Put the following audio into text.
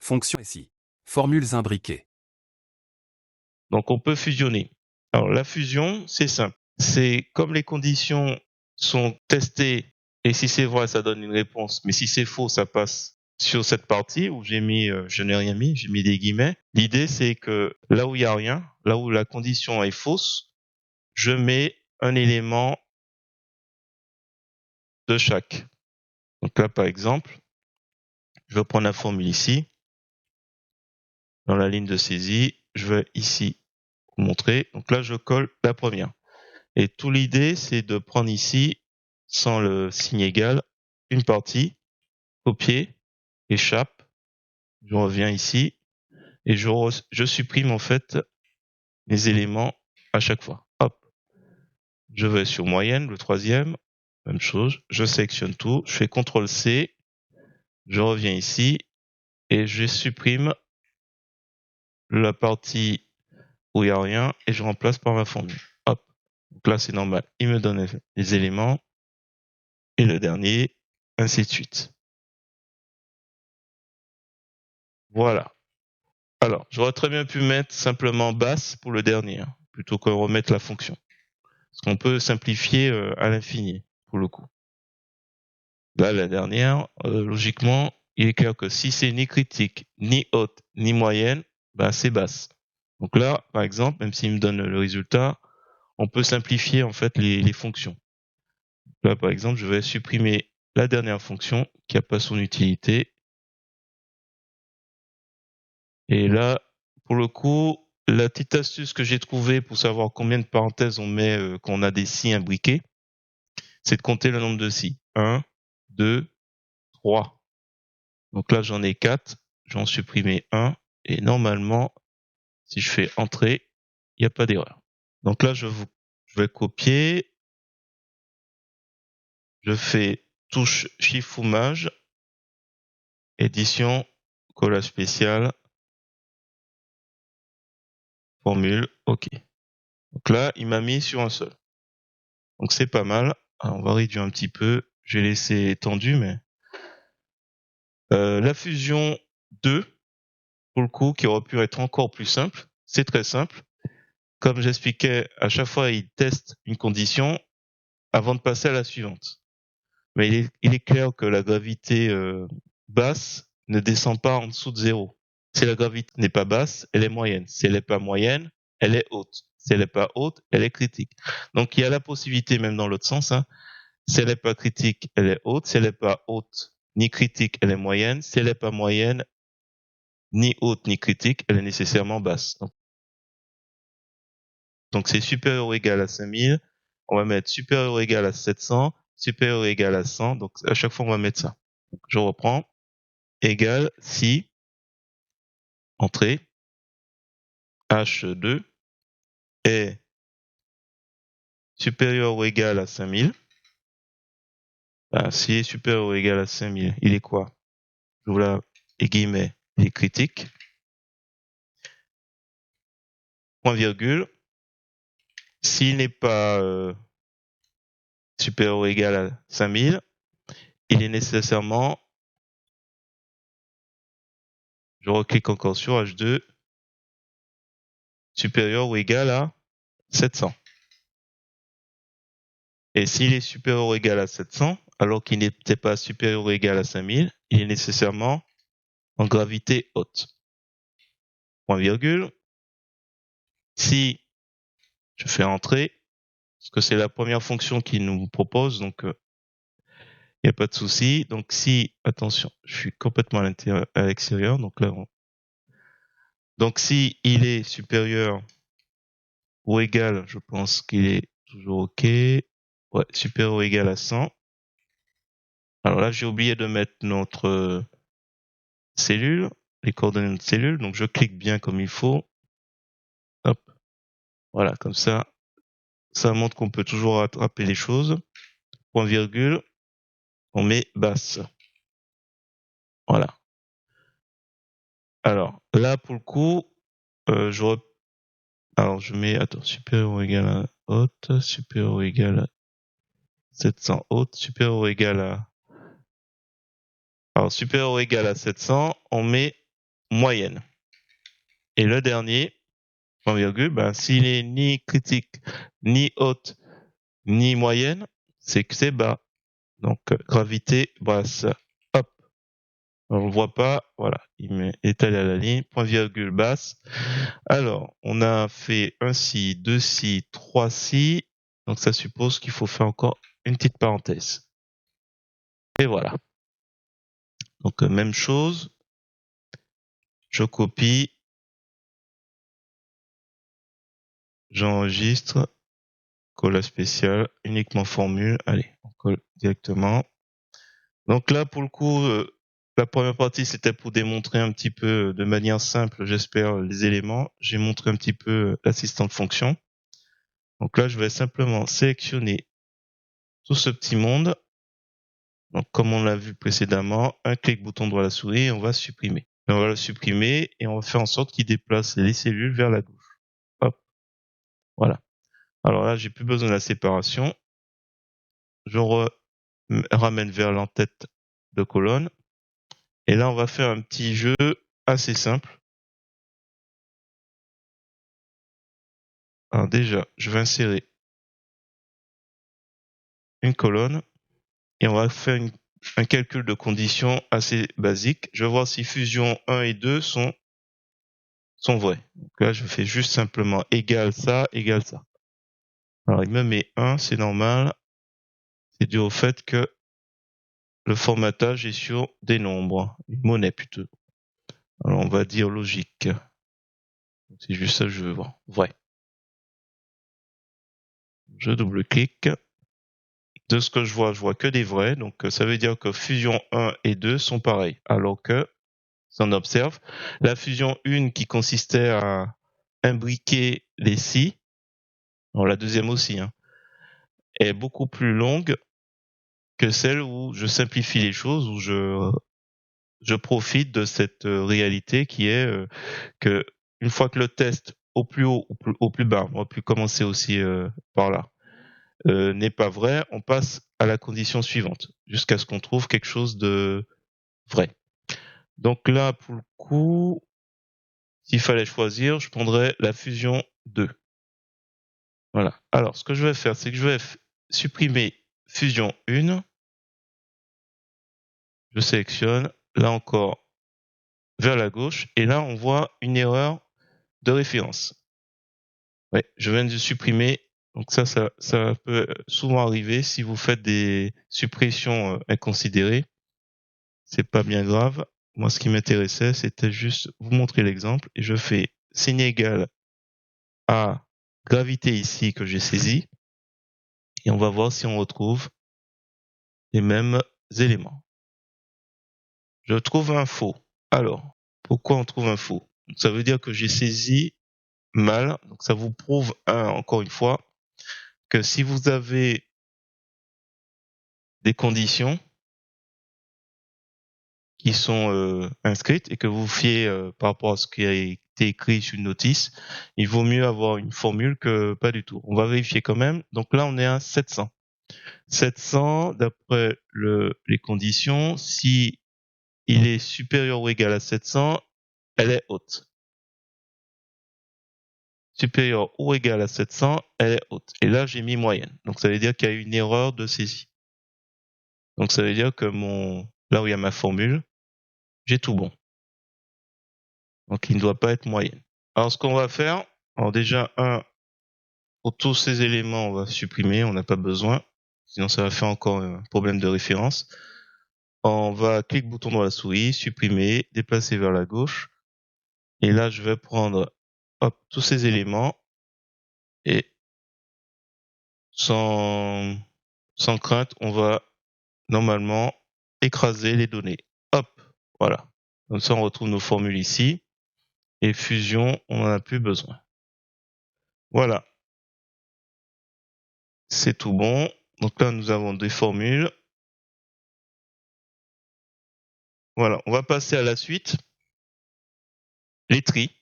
Fonction ici. Formules imbriquées. Donc on peut fusionner. Alors la fusion, c'est simple. C'est comme les conditions sont testées et si c'est vrai, ça donne une réponse, mais si c'est faux, ça passe sur cette partie où j'ai mis, je n'ai rien mis, j'ai mis des guillemets. L'idée, c'est que là où il n'y a rien, là où la condition est fausse, je mets un élément de chaque. Donc là, par exemple, je vais prendre la formule ici. Dans la ligne de saisie, je vais ici vous montrer. Donc là, je colle la première. Et tout l'idée, c'est de prendre ici, sans le signe égal, une partie, copier, échappe, je reviens ici, et je supprime en fait les éléments à chaque fois. Hop. Je vais sur moyenne, le troisième, même chose, je sélectionne tout, je fais CTRL-C, je reviens ici, et je supprime la partie où il n'y a rien, et je remplace par ma formule. Hop. Donc là, c'est normal. Il me donne les éléments, et le dernier, ainsi de suite. Voilà. Alors, j'aurais très bien pu mettre simplement basse pour le dernier, plutôt que remettre la fonction. Parce qu'on peut simplifier à l'infini, pour le coup. Là, la dernière, logiquement, il est clair que si c'est ni critique, ni haute, ni moyenne, c'est basse. Donc là, par exemple, même s'il me donne le résultat, on peut simplifier en fait les fonctions. Là, par exemple, je vais supprimer la dernière fonction qui n'a pas son utilité. Et là, pour le coup, la petite astuce que j'ai trouvée pour savoir combien de parenthèses on met quand on a des si imbriqués, c'est de compter le nombre de si. 1, 2, 3. Donc là, j'en ai 4. J'en supprimé 1. Et normalement, si je fais Entrée, il n'y a pas d'erreur. Donc là, je vais copier. Je fais touche Shift-Foumage. Édition, collage spécial. Formule, OK. Donc là, il m'a mis sur un seul. Donc c'est pas mal. Alors, on va réduire un petit peu. J'ai laissé étendu, mais la fusion 2, pour le coup, qui aurait pu être encore plus simple, c'est très simple. Comme j'expliquais, à chaque fois, il teste une condition avant de passer à la suivante. Mais il est clair que la gravité basse ne descend pas en dessous de 0. Si la gravité n'est pas basse, elle est moyenne. Si elle n'est pas moyenne, elle est haute. Si elle n'est pas haute, elle est critique. Donc il y a la possibilité, même dans l'autre sens, si elle n'est pas critique, elle est haute. Si elle n'est pas haute ni critique, elle est moyenne. Si elle n'est pas moyenne, ni haute ni critique, elle est nécessairement basse. Donc c'est supérieur ou égal à 5000. On va mettre supérieur ou égal à 700, supérieur ou égal à 100. Donc à chaque fois, on va mettre ça. Donc, je reprends. Égal si, entrée, H2 est supérieur ou égal à 5000. S'il est supérieur ou égal à 5000, il est quoi? J'ouvre là, les guillemets, il est critique. Point virgule. S'il n'est pas supérieur ou égal à 5000, il est nécessairement, je reclique encore sur H2, supérieur ou égal à 700. Et s'il est supérieur ou égal à 700, alors qu'il n'était pas supérieur ou égal à 5000, il est nécessairement en gravité haute. Point virgule. Si je fais entrer, parce que c'est la première fonction qu'il nous propose, donc il n'y a pas de souci. Donc si, attention, je suis complètement à l'extérieur, donc là, donc si il est supérieur ou égal, je pense qu'il est toujours OK. Ouais, supérieur ou égal à 100. Alors là, j'ai oublié de mettre notre cellule, les coordonnées de notre cellule, donc je clique bien comme il faut. Hop. Voilà, comme ça montre qu'on peut toujours rattraper les choses. Point virgule, on met basse. Voilà. Alors, là, pour le coup, alors je mets, supérieur ou égal à haute, supérieur ou égal à 700 haute, supérieur ou égal à, alors supérieur ou égal à 700, on met moyenne. Et le dernier, point virgule, ben, s'il est ni critique, ni haute, ni moyenne, c'est que c'est bas. Donc, gravité basse. Hop. On ne voit pas. Voilà. Il met étalé à la ligne. Point virgule basse. Alors, on a fait un si, deux si, trois si. Donc, ça suppose qu'il faut faire encore une petite parenthèse. Et voilà. Donc, même chose. Je copie. J'enregistre. Colle spécial. Uniquement formule. Allez, on colle directement. Donc là, pour le coup, la première partie, c'était pour démontrer un petit peu de manière simple, j'espère, les éléments. J'ai montré un petit peu l'assistant de fonction. Donc là, je vais simplement sélectionner tout ce petit monde. Donc, comme on l'a vu précédemment, un clic bouton droit à la souris et on va supprimer. On va le supprimer et on va faire en sorte qu'il déplace les cellules vers la gauche. Hop. Voilà. Alors là, j'ai plus besoin de la séparation. Je ramène vers l'entête de colonne. Et là, on va faire un petit jeu assez simple. Alors déjà, je vais insérer une colonne et on va faire un calcul de conditions assez basique. Je vais voir si fusion 1 et 2 sont vrais. Donc là, je fais juste simplement égal ça, égal ça. Alors, il me met 1, c'est normal. C'est dû au fait que le formatage est sur des nombres, une monnaie plutôt. Alors, on va dire logique. C'est juste ça que je veux voir. Vrai. Je double-clique. De ce que je vois que des vrais. Donc, ça veut dire que fusion 1 et 2 sont pareils. Alors que, si on observe, la fusion 1 qui consistait à imbriquer les si, alors la deuxième aussi, hein, est beaucoup plus longue que celle où je simplifie les choses, où je profite de cette réalité qui est que une fois que le test au plus haut ou au plus bas, on va plus commencer aussi par là, n'est pas vrai, on passe à la condition suivante, jusqu'à ce qu'on trouve quelque chose de vrai. Donc là, pour le coup, s'il fallait choisir, je prendrais la fusion 2. Voilà. Alors, ce que je vais faire, c'est que je vais supprimer fusion 1. Je sélectionne, là encore, vers la gauche, et là, on voit une erreur de référence. Ouais, je viens de supprimer. Donc ça peut souvent arriver si vous faites des suppressions inconsidérées. C'est pas bien grave. Moi, ce qui m'intéressait, c'était juste vous montrer l'exemple. Et je fais signe égal à gravité ici que j'ai saisi. Et on va voir si on retrouve les mêmes éléments. Je trouve un faux. Alors, pourquoi on trouve un faux? Donc, ça veut dire que j'ai saisi mal. Donc ça vous prouve, encore une fois, que si vous avez des conditions qui sont inscrites et que vous fiez par rapport à ce qui a été écrit sur une notice, il vaut mieux avoir une formule que pas du tout. On va vérifier quand même. Donc là, on est à 700. 700, d'après les conditions, si il est supérieur ou égal à 700, elle est haute. Supérieur ou égal à 700, elle est haute. Et là, j'ai mis moyenne. Donc ça veut dire qu'il y a une erreur de saisie. Donc ça veut dire que là où il y a ma formule, j'ai tout bon. Donc il ne doit pas être moyenne. Alors ce qu'on va faire, alors déjà pour tous ces éléments, on va supprimer, on n'a pas besoin, sinon ça va faire encore un problème de référence. On va cliquer bouton dans la souris, supprimer, déplacer vers la gauche. Et là, je vais prendre tous ces éléments et sans crainte, on va normalement écraser les données. Hop, voilà. Comme ça, on retrouve nos formules ici. Et fusion, on n'en a plus besoin. Voilà. C'est tout bon. Donc là, nous avons des formules. Voilà. On va passer à la suite. Les tris.